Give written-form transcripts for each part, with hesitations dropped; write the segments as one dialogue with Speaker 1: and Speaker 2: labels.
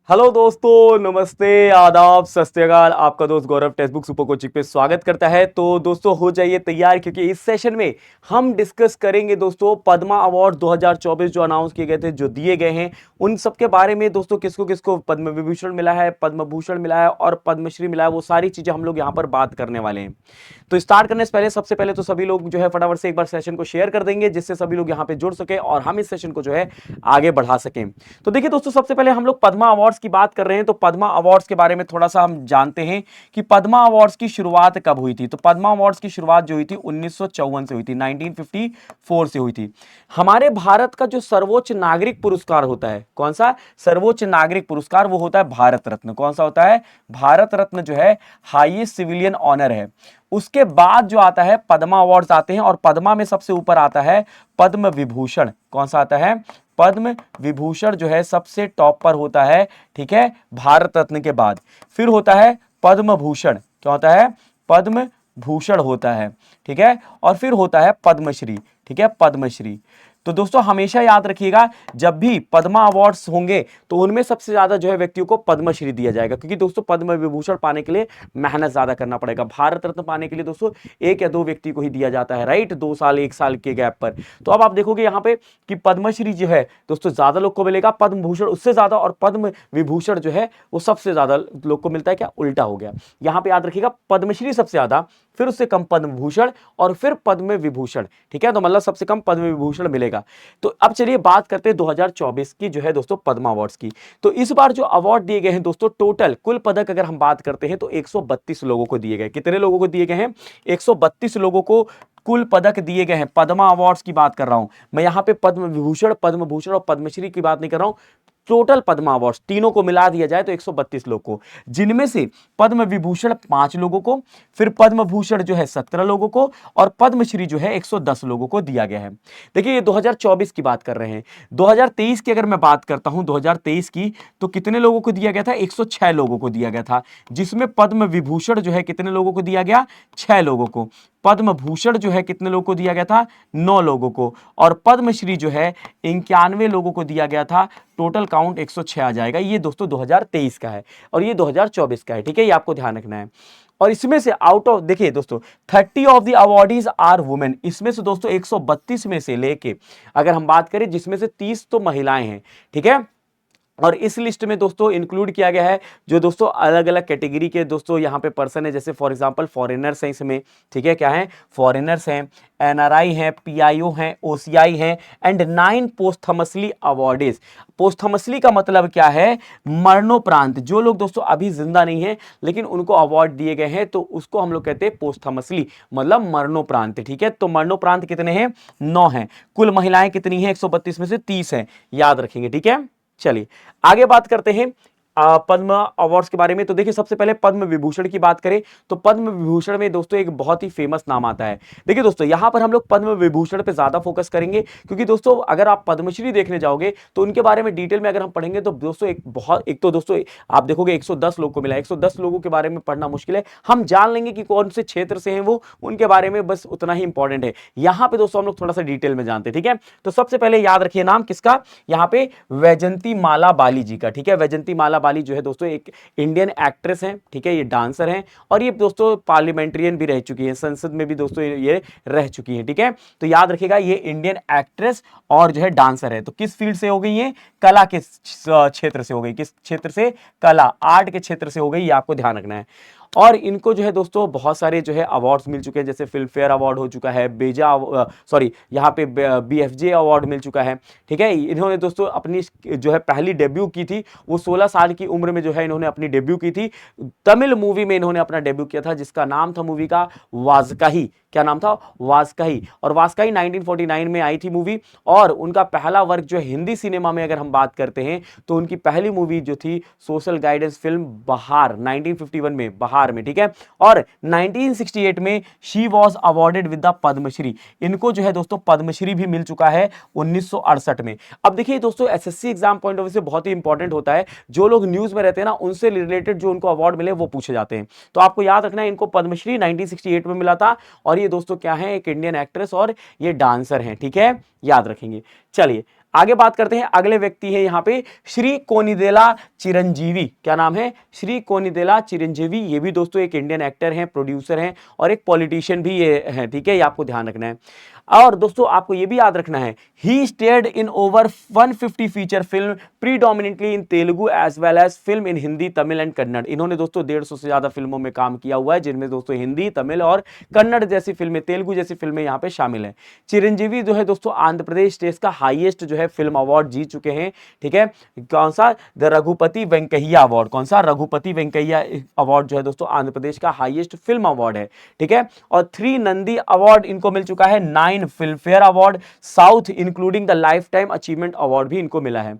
Speaker 1: Hello दोस्तों, नमस्ते, आदाब, सत श्री अकाल। आपका दोस्त गौरव टेक्स्ट बुक सुपर कोचिंग पे स्वागत करता है। तो दोस्तों हो जाइए तैयार, क्योंकि इस सेशन में हम डिस्कस करेंगे दोस्तों पद्मा अवार्ड 2024 जो अनाउंस किए गए थे, जो दिए गए हैं, उन सब के बारे में। दोस्तों किसको किसको पद्म विभूषण मिला है, पद्म भूषण मिला है और पद्मश्री मिला है, वो सारी चीजें हम लोग यहाँ पर बात करने वाले हैं। तो स्टार्ट करने से पहले सबसे पहले तो सभी लोग जो है फटाफट से एक बार सेशन को शेयर कर देंगे, जिससे सभी लोग यहाँ पे जुड़ सके और हम इस सेशन को जो है आगे बढ़ा सकें। तो देखिए दोस्तों, सबसे पहले हम लोग पद्मा अवार्ड्स की बात कर रहे हैं, तो पद्मा अवार्ड्स के बारे में थोड़ा सा हम जानते हैं कि पद्मा अवार्ड्स की शुरुआत कब हुई थी। तो पद्मा अवार्ड्स की शुरुआत जो हुई थी 1954 से हुई थी, 1954 से हुई थी। हमारे भारत का जो सर्वोच्च नागरिक पुरस्कार होता है, कौन सा सर्वोच्च नागरिक पुरस्कार, वो होता है भारत रत्न। कौन सा होता है? भारत रत्न जो है हाईएस्ट सिविलियन ऑनर है। उसके बाद जो आता है पद्मा अवार्ड्स आते हैं, और पद्मा में सबसे ऊपर आता है पद्म विभूषण। कौन सा आता है? पद्म विभूषण जो है सबसे टॉप पर होता है, ठीक है, भारत रत्न के बाद। फिर होता है पद्म भूषण। क्या होता है? पद्म भूषण होता है, ठीक है, और फिर होता है पद्मश्री, ठीक है, पद्मश्री। तो दोस्तों हमेशा याद रखिएगा, जब भी पद्मा अवार्ड्स होंगे तो उनमें सबसे ज्यादा जो है व्यक्तियों को पद्मश्री दिया जाएगा, क्योंकि दोस्तों पद्म विभूषण पाने के लिए मेहनत ज्यादा करना पड़ेगा। भारत रत्न पाने के लिए दोस्तों एक या दो व्यक्ति को ही दिया जाता है, राइट, 2 साल 1 साल के गैप पर। तो अब आप देखोगे यहाँ पे कि पद्मश्री जो है दोस्तों ज्यादा लोग को मिलेगा, पद्म भूषण उससे ज्यादा, और पद्म विभूषण जो है वो सबसे ज्यादा लोग को मिलता है। क्या उल्टा हो गया? यहाँ पे याद रखिएगा, पद्मश्री सबसे ज्यादा, फिर उससे कम पद्म भूषण, और फिर पद्म विभूषण, ठीक है। तो मतलब सबसे कम पद्म विभूषण मिलेगा। तो अब चलिए बात करते हैं 2024 की जो है दोस्तों पद्मा अवार्ड्स की। तो इस बार जो अवार्ड दिए गए हैं दोस्तों, टोटल कुल पदक अगर हम बात करते हैं तो 132 लोगों को दिए गए। कितने लोगों को दिए गए हैं? 132 लोगों को कुल पदक दिए गए हैं। पद्मा अवार्ड्स की बात कर रहा हूं मैं, यहां पे पद्म विभूषण, पद्म भूषण और पद्मश्री की बात नहीं कर रहा हूं। टोटल पद्मा अवार्ड्स तीनों को मिला दिया जाए तो 132 लोग को, जिनमें से पद्म विभूषण 5 लोगों को, फिर पद्म भूषण जो है 17 लोगों को, और पद्मश्री जो है 110 लोगों को दिया गया है। देखिए ये 2024 की बात कर रहे हैं। 2023 की अगर मैं बात करता हूं, 2023 की, तो कितने लोगों को दिया गया था? 106 लोगों को दिया गया था, जिसमें पद्म विभूषण जो है कितने लोगों को दिया गया? 6 लोगों को। पद्म भूषण जो है कितने लोगों को दिया गया था? 9 लोगों को। और पद्मश्री जो है 91 लोगों को दिया गया था। टोटल काउंट 106 आ जाएगा। ये दोस्तों 2023 का है, और ये 2024 का है, ठीक है, ये आपको ध्यान रखना है। और इसमें से आउट ऑफ, देखिए दोस्तों, 30 of the awardees are women. इसमें से दोस्तों 132 में से लेके अगर हम बात करें, जिसमें से 30 तो महिलाएं हैं, ठीक है। और इस लिस्ट में दोस्तों इंक्लूड किया गया है जो दोस्तों अलग अलग कैटेगरी के दोस्तों यहाँ पे पर्सन है, जैसे फॉर एग्जांपल फॉरेनर्स हैं इसमें, ठीक है, क्या है? फॉरेनर्स हैं, एनआरआई हैं, पीआईओ हैं, ओसीआई हैं, एंड 9 पोस्थमसली अवार्डीज। पोस्थमसली का मतलब क्या है? मरणोपरांत। जो लोग दोस्तों अभी जिंदा नहीं है लेकिन उनको अवार्ड दिए गए हैं, तो उसको हम लोग कहते हैं पोस्थमसली, मतलब मरणोपरांत, ठीक है। तो मरणोपरांत कितने हैं? 9 हैं। कुल महिलाएं कितनी हैं? 132 में से 30 हैं, याद रखेंगे, ठीक है। चलिए आगे बात करते हैं पद्म अवार्ड्स के बारे में। तो देखिए सबसे पहले पद्म विभूषण की बात करें तो पद्म विभूषण में दोस्तों एक बहुत ही फेमस नाम आता है। देखिए दोस्तों यहां पर हम लोग पद्म विभूषण पे ज्यादा फोकस करेंगे, क्योंकि दोस्तों अगर आप पद्मश्री देखने जाओगे तो उनके बारे में डिटेल में अगर हम पढ़ेंगे तो दोस्तों एक तो दोस्तों आप देखोगे 110 लोग को मिला। 110 लोगों के बारे में पढ़ना मुश्किल है, हम जान लेंगे कि कौन से क्षेत्र से हैं वो, उनके बारे में बस उतना ही इंपॉर्टेंट है। यहां पे दोस्तों हम लोग थोड़ा सा डिटेल में जानते हैं, ठीक है। तो सबसे पहले याद रखिए नाम किसका, यहां पे वैजंती माला बाली जी का, ठीक है। वैजंती माला बाली जो है दोस्तों एक इंडियन एक्ट्रेस हैं, ठीक है, ये डांसर हैं, और ये दोस्तों पार्लियामेंट्रियन भी रह चुकी है, संसद में भी दोस्तों ये रह चुकी है, ठीक है। तो याद रखिएगा ये इंडियन एक्ट्रेस और जो है डांसर है। तो किस फील्ड से हो गई है? कला के क्षेत्र से हो गई। किस क्षेत्र से? कला, आर्ट के क्षेत्र से हो गई, ये आपको ध्यान रखना है। और इनको जो है दोस्तों बहुत सारे जो है अवार्ड्स मिल चुके हैं, जैसे फिल्म फेयर अवार्ड हो चुका है, यहाँ पे बीएफजे अवार्ड मिल चुका है, ठीक है। इन्होंने दोस्तों अपनी जो है पहली डेब्यू की थी, वो 16 साल की उम्र में जो है इन्होंने अपनी डेब्यू की थी। तमिल मूवी में इन्होंने अपना डेब्यू किया था, जिसका नाम था मूवी का वाजकाही। क्या नाम था? वाजकाही। और वाजकाही 1949 में आई थी मूवी, और उनका पहला वर्क जो हिंदी सिनेमा में अगर हम बात करते हैं तो उनकी पहली मूवी जो थी सोशल गाइडेंस फिल्म बहार, 1951 में, बहार में, ठीक है। और 1968 में she was awarded with the Padma Shri. इनको जो है दोस्तों पद्मश्री भी मिल चुका है 1968 में। अब देखिए दोस्तों SSC exam point of view से बहुत ही इंपॉर्टेंट होता है, जो लोग न्यूज में रहते हैं ना उनसे रिलेटेड जो उनको अवार्ड मिले वो पूछे जाते हैं। तो आपको याद रखना है इनको पद्मश्री 1968 में मिला था, और ये दोस्तों क्या है? एक इंडियन एक्ट्रेस और ये डांसर हैं, ठीक है, याद रखेंगे। चलिए आगे बात करते हैं, अगले व्यक्ति है यहाँ पे श्री कोनिदेला चिरंजीवी। क्या नाम है? श्री कोनिदेला चिरंजीवी। ये भी दोस्तों एक इंडियन एक्टर हैं, प्रोड्यूसर हैं और एक पॉलिटिशियन भी ये हैं, ठीक है, ये आपको ध्यान रखना है। और दोस्तों आपको ये भी याद रखना है, he starred in over 150 feature film predominantly in Telugu as well as film in Hindi, Tamil and Kannada. इन्होंने दोस्तों 150 से ज्यादा फिल्मों में काम किया हुआ है, जिनमें दोस्तों हिंदी, तमिल और कन्नड़ जैसी फिल्में, तेलुगु जैसी फिल्में यहाँ पे शामिल हैं। चिरंजीवी जो है दोस्तों आंध्र प्रदेश स्टेट का हाईएस्ट जो है फिल्म अवार्ड जीत चुके हैं, ठीक है। कौन सा? The Raghupati Venkaiah award. कौन सा? रघुपति वेंकैया अवार्ड जो है दोस्तों आंध्र प्रदेश का हाईएस्ट फिल्म अवार्ड है, ठीक है। और 3 नंदी अवार्ड इनको मिल चुका है, 9 Filmfare award south including the lifetime achievement award भी इनको मिला है।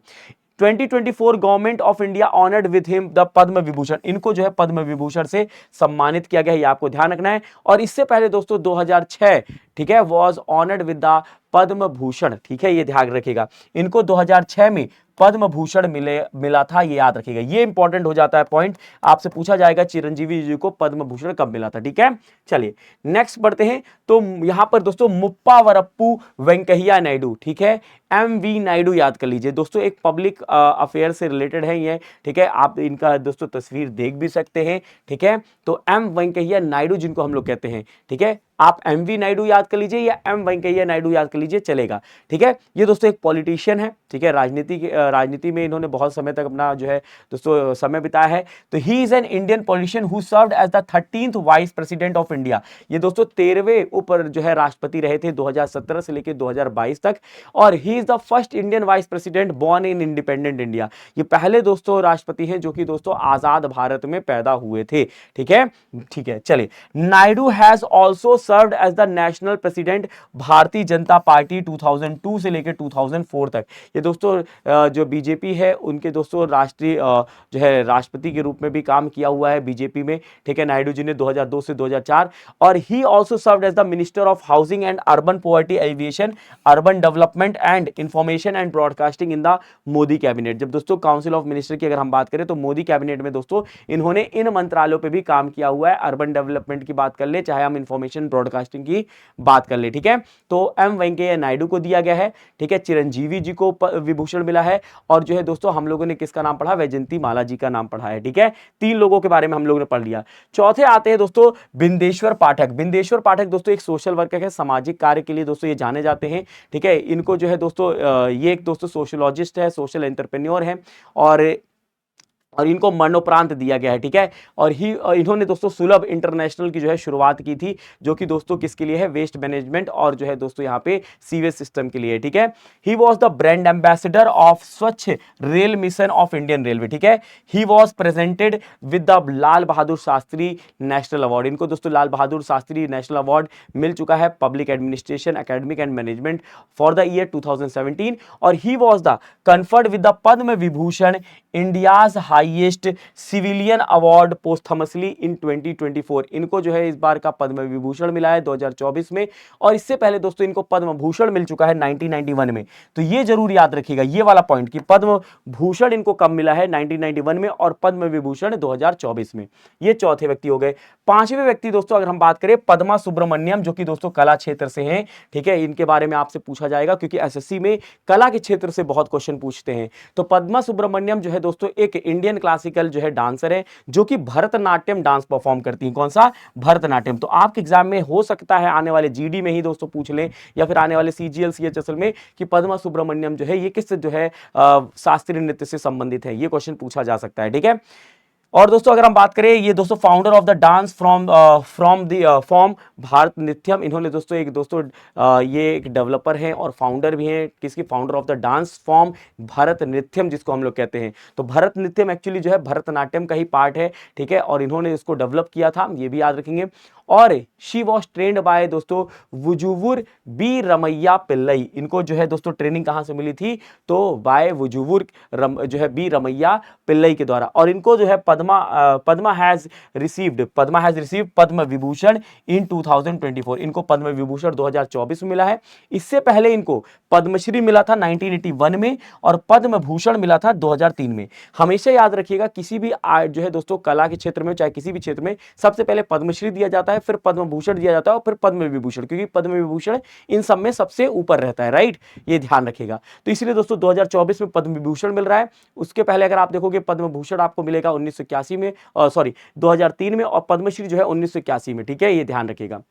Speaker 1: 2024 government of India honoured with him the Padma Vibhushan. इनको जो है पद्म विभूषण से सम्मानित किया गया है, ये आपको ध्यान रखना है। और इससे पहले दोस्तों 2006, ठीक है, was honoured with the Padma Bhushan, ठीक है, ये ध्यान रखिएगा। इनको 2006 में पद्म भूषण मिला था, ये याद रखिएगा, ये इंपॉर्टेंट हो जाता है पॉइंट, आपसे पूछा जाएगा चिरंजीवी जी को पद्म भूषण कब मिला था, ठीक है। चलिए नेक्स्ट बढ़ते हैं, तो यहां पर दोस्तों मुप्पा वरप्पू वेंकैया नायडू, ठीक है, MV नायडू याद कर लीजिए दोस्तों, एक पब्लिक अफेयर से रिलेटेड है ये, ठीक है। आप इनका दोस्तों तस्वीर देख भी सकते हैं, ठीक है। तो M वेंकैया नायडू जिनको हम लोग कहते हैं, ठीक है, आप MV नायडू याद कर लीजिए या M वेंकैया नायडू याद कर लीजिए, चलेगा, ठीक है। ये दोस्तों एक पॉलिटिशियन है, ठीक है, राजनीति में इन्होंने बहुत समय तक अपना जो है दोस्तों समय बिताया है। तो he is an Indian politician who served as the 13th vice president of India. ये दोस्तों 13वें ऊपर जो है राष्ट्रपति रहे थे 2017 से लेकर 2022 तक। और he is the first Indian vice president born in independent India. ये पहले दोस्तों राष्ट्रपति हैं जो कि दोस्तों आजाद भारत में पैदा हुए थे, ठीक है, ठीक है। चलिए, Naidu has also served as the national president Bharatiya Janata party 2002 से लेकर 2004 तक। ये दोस्तों जो बीजेपी है उनके दोस्तों राष्ट्रीय जो है राष्ट्रपति के रूप में भी काम किया हुआ है बीजेपी में, ठीक है, नायडू जी ने 2002 से 2004। और he also served as the minister of housing and urban poverty alleviation, urban development and information and broadcasting in the Modi cabinet. जब दोस्तों काउंसिल ऑफ मिनिस्टर की अगर हम बात करें तो मोदी कैबिनेट में दोस्तों इन्होंने इन मंत्रालयों पर भी काम किया हुआ है। अर्बन डेवलपमेंट की बात कर ले, चाहे हम इंफॉर्मेशन ब्रॉडकास्टिंग की बात कर ले, ठीक है। तो M वेंकैया नायडू को दिया गया है, ठीक है, चिरंजीवी जी को विभूषण मिला है, और जो है दोस्तों हम लोगों ने किसका नाम पढ़ा? वैजयंती माला जी का नाम पढ़ा है, ठीक है। 3 लोगों के बारे में हम लोगों ने पढ़ लिया। चौथे आते हैं दोस्तों बिंदेश्वर पाठक। बिंदेश्वर पाठक दोस्तों एक सोशल वर्कर है, सामाजिक कार्य के लिए दोस्तों ये जाने जाते हैं, ठीक है। इनको जो है दोस्तों ये एक दोस्तों सोशलॉजिस्ट है, सोशल एंटरप्रेन्योर है, और इनको मरणोपरांत दिया गया है, ठीक है। और इन्होंने दोस्तों सुलभ इंटरनेशनल की जो है शुरुआत की थी, जो कि दोस्तों किसके लिए है? वेस्ट मैनेजमेंट और जो है दोस्तों यहाँ पे सीवेज सिस्टम के लिए, ठीक है। He was the brand ambassador of Swachh rail mission of Indian railway, ठीक है। He was presented with the Lal Bahadur Shastri national award. इनको दोस्तों लाल बहादुर शास्त्री नेशनल अवार्ड मिल चुका है, public administration, academic and management for the year 2017। और he was the conferred with the Padma Vibhushan, India's highest civilian award posthumously in 2024। इनको जो है इस बार का पद्म विभूषण मिला है 2024 में, और इससे पहले दोस्तों इनको पद्म भूषण मिल चुका है 1991 में। तो ये जरूर याद रखिएगा ये वाला पॉइंट कि पद्म भूषण इनको कब मिला है? 1991 में, और पद्म विभूषण 2024 में। ये चौथे व्यक्ति हो गए। पांचवें व्यक्ति दोस्तों अगर हम बात करें पद्मा सुब्रमण्यम, जो कि दोस्तों कला क्षेत्र से हैं, ठीक है। इनके बारे में आपसे पूछा जाएगा क्योंकि एसएससी में कला के क्षेत्र से बहुत क्वेश्चन पूछते हैं। तो पद्मा सुब्रमण्यम जो है दोस्तों एक इंडियन क्लासिकल जो है डांसर है, जो कि भरतनाट्यम डांस परफॉर्म करती है। कौन सा? भरतनाट्यम। तो आपके एग्जाम में हो सकता है आने वाले जीडी में ही दोस्तों पूछ लें, या फिर आने वाले सीजीएल सीएचएसएल में कि पद्मा सुब्रमण्यम जो है ये किस जो है शास्त्रीय नृत्य से संबंधित है, ये क्वेश्चन पूछा जा सकता है, ठीक है। और दोस्तों अगर हम बात करें, ये दोस्तों founder of the dance from form Bharat Nrityam. इन्होंने दोस्तों ये एक डेवलपर हैं और फाउंडर भी हैं, किसकी? Founder of the dance form Bharat Nrityam, जिसको हम लोग कहते हैं। तो भारत नृत्यम एक्चुअली जो है भरतनाट्यम का ही पार्ट है, ठीक है, और इन्होंने इसको डेवलप किया था, ये भी याद रखेंगे। और शी वॉज ट्रेंड बाय दोस्तों वुजुवुर बी रमैया पिल्लई। इनको जो है दोस्तों ट्रेनिंग कहां से मिली थी? तो बाय वुजुवुर जो है बी रमैया पिल्लई के द्वारा। और इनको जो है पद्मा हैज रिसीव्ड पद्म विभूषण इन 2024। इनको पद्म विभूषण 2024 में मिला है। इससे पहले इनको पद्मश्री मिला था 1981 में, और पद्म भूषण मिला था 2003 में। हमेशा याद रखिएगा किसी भी जो है दोस्तों कला के क्षेत्र में, चाहे किसी भी क्षेत्र में, सबसे पहले पद्मश्री दिया जाता है, है, फिर पद्म भूषण दिया जाता है और फिर पद्म विभूषण, क्योंकि पद्म विभूषण इन सब में सबसे ऊपर रहता है, राइट, ये ध्यान रखिएगा। तो इसलिए दोस्तों 2024 में पद्म विभूषण मिल रहा है। उसके पहले अगर आप देखोगे पद्म भूषण आपको मिलेगा 1981 में, सॉरी 2003 में, और पद्मश्री जो है 1981 में, ठीक है, ये ध्यान रखिएगा।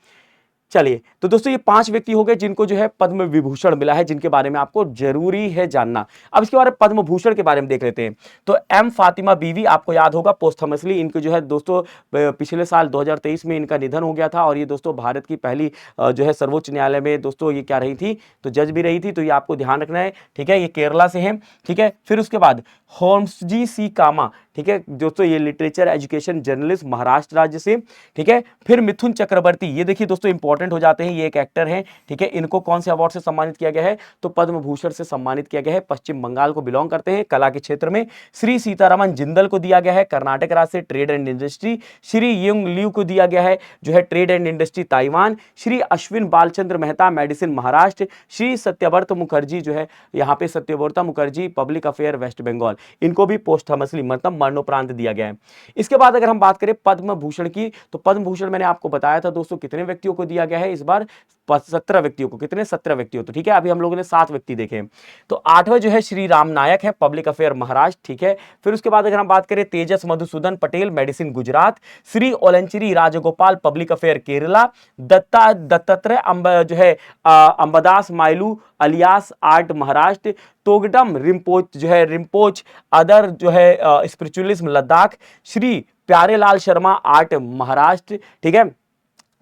Speaker 1: चलिए, तो दोस्तों ये 5 व्यक्ति हो गए जिनको जो है पद्म विभूषण मिला है, जिनके बारे में आपको जरूरी है जानना। अब इसके बारे में पद्म भूषण के बारे में देख लेते हैं। तो एम फातिमा बीवी, आपको याद होगा पोस्टमसली इनको जो है दोस्तों पिछले साल 2023 में इनका निधन हो गया था, और ये दोस्तों भारत की पहली जो है सर्वोच्च न्यायालय में दोस्तों ये क्या रही थी, तो जज भी रही थी, तो ये आपको ध्यान रखना है, ठीक है। ये केरला से है, ठीक है। फिर उसके बाद होम्सजी सी कामा, ठीक है दोस्तों, ये लिटरेचर एजुकेशन जर्नलिस्ट, महाराष्ट्र राज्य से, ठीक है। फिर मिथुन चक्रवर्ती, ये देखिए दोस्तों इंपॉर्टेंट हो जाते हैं, ये एक एक्टर हैं, ठीक है। इनको कौन से अवार्ड से सम्मानित किया गया है, तो पद्म भूषण से सम्मानित किया गया है। पश्चिम बंगाल को बिलोंग करते हैं, कला के क्षेत्र में। श्री सीतारामन जिंदल को दिया गया है कर्नाटक राज्य से, trade and industry. Shri Yung Liu को दिया गया है जो है trade and industry Taiwan. Shri Ashwin Balachandra Mehta medicine Maharashtra. Shri Satyavrat Mukherjee जो है यहाँ पे सत्यव्रता मुखर्जी पब्लिक अफेयर वेस्ट बंगाल, इनको भी पोस्टमसली मतलब मरणोपरांत दिया गया है। इसके बाद अगर हम बात करें पद्म भूषण की, तो पद्म भूषण मैंने आपको बताया था दोस्तों कितने व्यक्तियों को दिया गया है, इस बार 17 व्यक्तियों को, कितने 17 व्यक्तियों, तो ठीक है, अभी हम लोगों ने 7 व्यक्ति देखे। तो 8वां जो है श्री राम नायक है, पब्लिक अफेयर महाराष्ट्र, ठीक है। फिर उसके बाद अगर हम बात करें Tejas Madhusudan Patel medicine Gujarat. Shri Olanchery Rajagopal public affair Kerala. Dattatreya जो है अंबादास माइलू अलियास आर्ट महाराष्ट्र। तोगडम रिम्पोच जो है रिम्पोच अदर जो है स्पिरिचुअलिज्म लद्दाख। श्री प्यारेलाल शर्मा आर्ट महाराष्ट्र, ठीक है।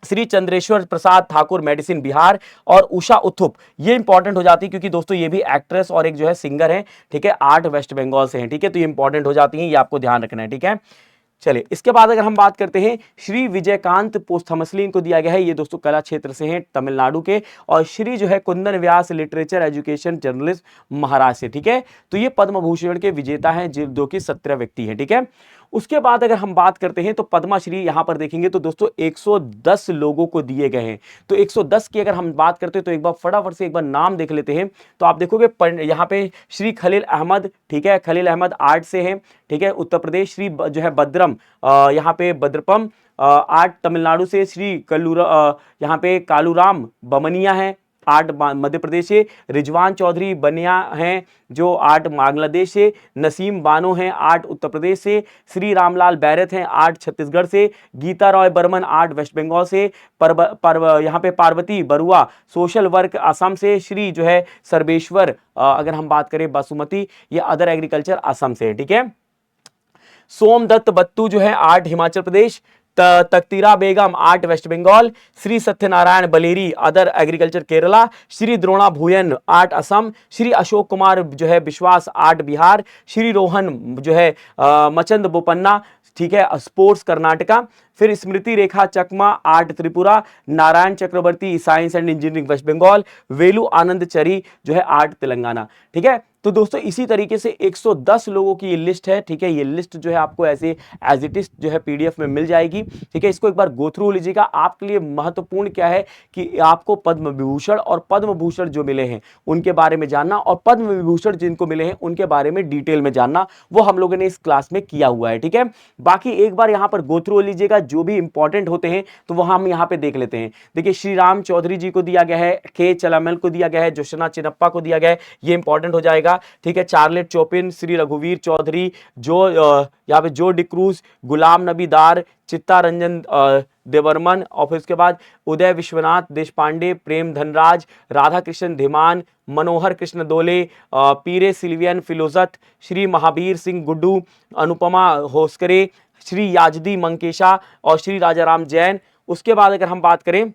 Speaker 1: श्री चंद्रेश्वर प्रसाद ठाकुर मेडिसिन बिहार। और उषा उत्थुप, ये इंपॉर्टेंट हो जाती है क्योंकि दोस्तों ये भी एक्ट्रेस और एक जो है सिंगर है, ठीक है, आर्ट वेस्ट बंगाल से हैं, ठीक है। तो ये इंपॉर्टेंट हो जाती हैं, ये आपको ध्यान रखना है, ठीक है। चलिए, इसके बाद अगर हम बात करते हैं श्री विजयकांत पोस्थमसली इनको दिया गया है, ये दोस्तों कला क्षेत्र से हैं, तमिलनाडु के। और श्री जो है कुंदन व्यास लिटरेचर एजुकेशन जर्नलिस्ट महाराष्ट्र से, ठीक है। तो ये पद्म भूषण के विजेता हैं जो कि 17 व्यक्ति हैं, ठीक है। उसके बाद अगर हम बात करते हैं तो पद्मश्री यहां पर देखेंगे तो दोस्तों 110 लोगों को दिए गए हैं। तो 110 की अगर हम बात करते हैं तो एक बार फटाफट से एक बार नाम देख लेते हैं। तो आप देखोगे यहां पे श्री खलील अहमद, ठीक है, खलील अहमद आर्ट से हैं, ठीक है, उत्तर प्रदेश। श्री जो है बद्रम यहाँ पे बद्रपम आर्ट तमिलनाडु से। श्री यहाँ पे कालूराम बमनिया है, आर्ट मध्य प्रदेश से। रिजवान चौधरी बनिया हैं जो आर्ट बांग्लादेश से। नसीम बानो हैं आर्ट उत्तर प्रदेश से। श्री रामलाल बैरत हैं आर्ट छत्तीसगढ़ से। गीता रॉय बर्मन आर्ट वेस्ट बंगाल से। यहाँ पे पार्वती बरुआ सोशल वर्क असम से। श्री जो है सर्वेश्वर अगर हम बात करें बासुमती, ये अदर एग्रीकल्चर असम से, ठीक है। सोमदत्त बत्तू जो है art Himachal Pradesh. Takhtira Begum art West Bengal. Shri Satyanarayana Beleri other agriculture Kerala. Shri Drona Bhuyan art Assam. Shri Ashok Kumar जो है विश्वास आर्ट बिहार। श्री रोहन जो है मचंद बोपन्ना, ठीक है, स्पोर्ट्स कर्नाटका। फिर Smriti Rekha Chakma art Tripura. Narayan Chakraborty science and engineering West Bengal. Velu Anand Chari जो है आर्ट तेलंगाना, ठीक है। तो दोस्तों इसी तरीके से 110 लोगों की ये लिस्ट है, ठीक है। ये लिस्ट जो है आपको ऐसे एज इट इज जो है पीडीएफ में मिल जाएगी, ठीक है। इसको एक बार गो थ्रू लीजिएगा। आपके लिए महत्वपूर्ण क्या है कि आपको पद्म विभूषण और पद्म भूषण जो मिले हैं उनके बारे में जानना, और पद्म विभूषण जिनको मिले हैं उनके बारे में डिटेल में जानना, वो हम लोगों ने इस क्लास में किया हुआ है, ठीक है। बाकी एक बार यहाँ पर गो थ्रू लीजिएगा, जो भी इंपॉर्टेंट होते हैं तो वो हम यहाँ पे देख लेते हैं। देखिए, श्री राम चौधरी जी को दिया गया है, के चलामल को दिया गया है, जोशना चिनप्पा को दिया गया है, ये इंपॉर्टेंट हो जाएगा, ठीक है। चार्लेट चोपिन, श्री रघुवीर चौधरी, जो यहाँ पे जो डिक्रूज, गुलाम नबी दार, चित्ता रंजन देवर्मन, और फिर उसके बाद उदय विश्वनाथ देशपांडे, प्रेम धनराज, राधा कृष्ण धीमान, मनोहर कृष्ण दोले, पीरे सिल्वियन फिलोजत, श्री महावीर सिंह गुड्डू, अनुपमा होस्करे, श्री याजदी मंकेशा और श्री राजाराम जैन। उसके बाद अगर हम बात करें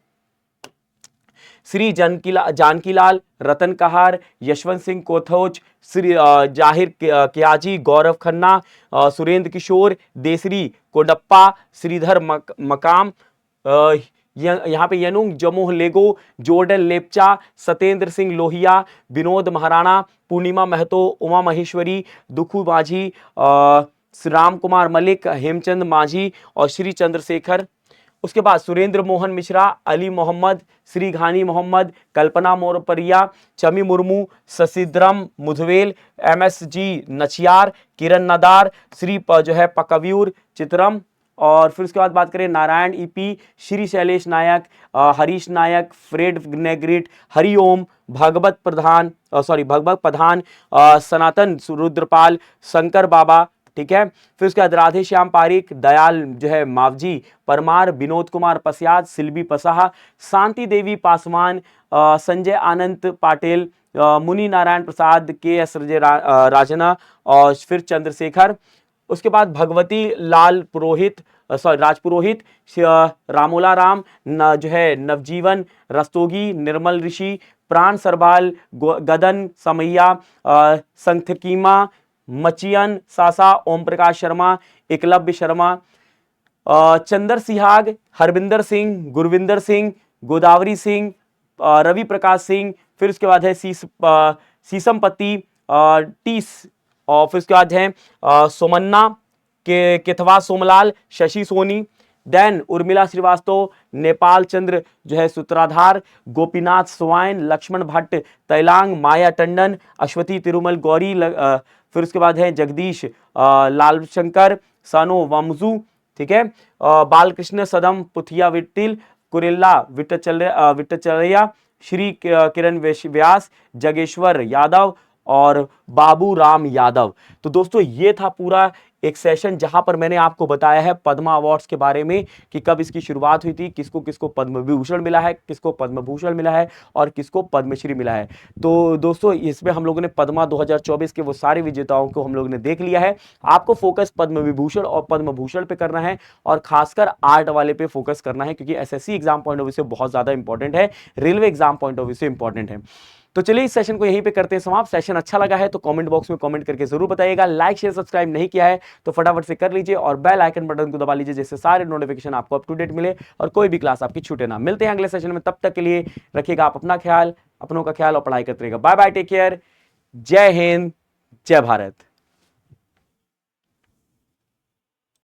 Speaker 1: श्री जानकीलाल, रतन कहार, यशवंत सिंह कोथोच, श्री जाहिर कियाजी, गौरव खन्ना, सुरेंद्र किशोर, देसरी कोडप्पा, श्रीधर मकाम, यहाँ पे यनुंग जमोह लेगो, जोर्डन लेपचा, सत्येंद्र सिंह लोहिया, विनोद महाराणा, पूर्णिमा महतो, उमा महेश्वरी, दुखू माझी, राम कुमार मलिक, हेमचंद माझी और श्री चंद्रशेखर। उसके बाद सुरेंद्र मोहन मिश्रा, अली मोहम्मद, श्री घानी मोहम्मद, कल्पना मोरपरिया, चमी मुर्मू, शशिद्रम मुधवेल, MSG नचियार, किरण नदार, श्री जो है पकव्यूर चित्रम, और फिर उसके बाद बात करें नारायण ईपी, श्री शैलेश नायक, हरीश नायक, फ्रेड नेग्रिट, हरिओम, भगवत प्रधान, भगवत प्रधान, सनातन रुद्रपाल, शंकर बाबा, ठीक है। फिर उसके बाद राधे श्याम पारिक, दयाल जो है मावजी, परमार, विनोद कुमार पसियाद, सिल्वी पसाहा, शांति देवी पासवान, संजय आनंद पाटिल, मुनि नारायण प्रसाद, के एस राजना, और फिर चंद्रशेखर। उसके बाद भगवती लाल पुरोहित, राजपुरोहित, रामोला राम, जो है नवजीवन रस्तोगी, निर्मल ऋषि, प्राण सरबाल, गदन समैया, संथकीमा, मचियन सासा, ओम प्रकाश शर्मा, एकलव्य शर्मा, चंदर सिहाग, हरविंदर सिंह, गुरविंदर सिंह, गोदावरी सिंह, रवि प्रकाश सिंह। फिर उसके बाद है सीसमपति, टीस, और फिर उसके बाद है सोमन्ना के केथवा सोमलाल, शशि सोनी, देन उर्मिला श्रीवास्तव, नेपाल चंद्र जो है सूत्राधार, गोपीनाथ स्वाइन, लक्ष्मण भट्ट, तैलांग, माया टंडन, अश्वती तिरुमल गौरी, फिर उसके बाद है जगदीश लाल शंकर, सानो वमजू, ठीक है, बालकृष्ण सदम पुथिया विट्टिल, कुरेला विट्टचलैया, श्री किरण व्यास, जगेश्वर यादव और बाबू राम यादव। तो दोस्तों ये था पूरा एक सेशन जहां पर मैंने आपको बताया है पद्मा अवार्ड्स के बारे में कि कब इसकी शुरुआत हुई थी, किसको किसको पद्म विभूषण मिला है, किसको पद्म भूषण मिला है और किसको पद्मश्री मिला है। तो दोस्तों इसमें हम लोगों ने पद्मा 2024 के वो सारे विजेताओं को हम लोगों ने देख लिया है। आपको फोकस पद्म विभूषण और पद्म भूषण पे करना है और खासकर आर्ट वाले पे फोकस करना है, क्योंकि SSC exam point of view से बहुत ज्यादा इंपॉर्टेंट है, railway exam point of view से इंपॉर्टेंट है। तो चलिए इस सेशन को यहीं पे करते हैं समाप्त। सेशन अच्छा लगा है तो कमेंट बॉक्स में कमेंट करके जरूर बताइएगा। लाइक शेयर सब्सक्राइब नहीं किया है तो फटाफट से कर लीजिए और बेल आइकन बटन को दबा लीजिए, जिससे सारे नोटिफिकेशन आपको अप टू डेट मिले और कोई भी क्लास आपकी छूटे ना। मिलते हैं अगले सेशन में, तब तक के लिए रखिएगा आप अपना ख्याल, अपनों का ख्याल और पढ़ाई करते रहिएगा। बाय बाय, टेक केयर, जय हिंद, जय भारत।